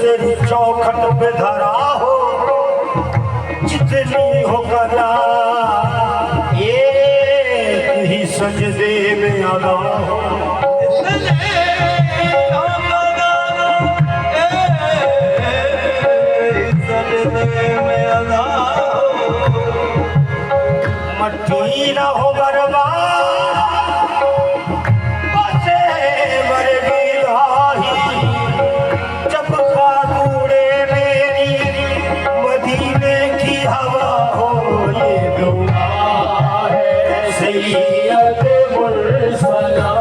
तेरी चौखट पे धरा हो जितनी हो कला एक ही सजदे में अदा हो। मट्टी न हो बर्बाद बसे मरगी राही जब खा कूड़े मेरी मदीने की हवा हो। ये दुआ है सैयद मुर्सला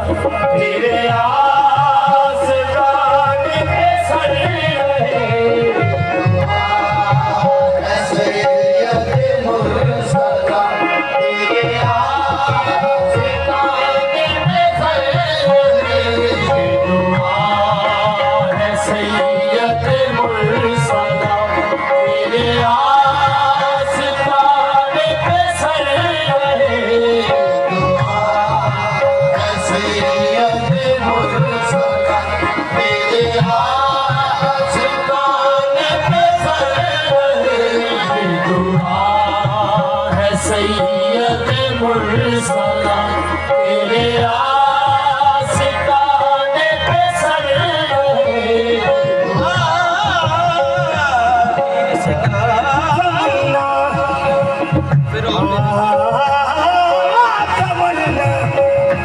तेरे आस्तान पे सर रहे। सैयद मुर्सला तेरे आस्ताने पे सर रहे।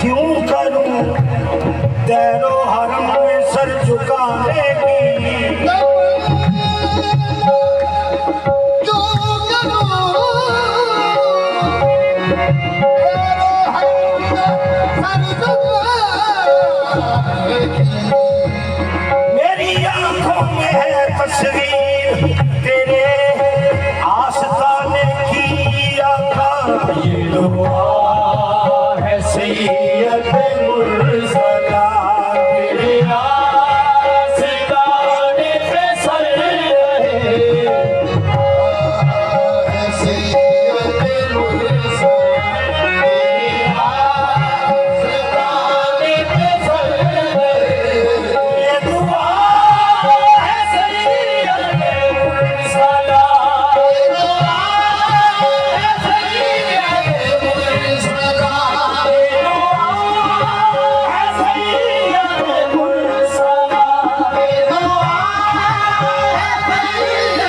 क्यों करूं तेरो हरम में सर झुकाने की मेरी आंखों में है तस्वीर तेरे आस्ताने की आका। ये दुआ है सैयद मुर्सला तेरे आस्ताने पे सर रहे।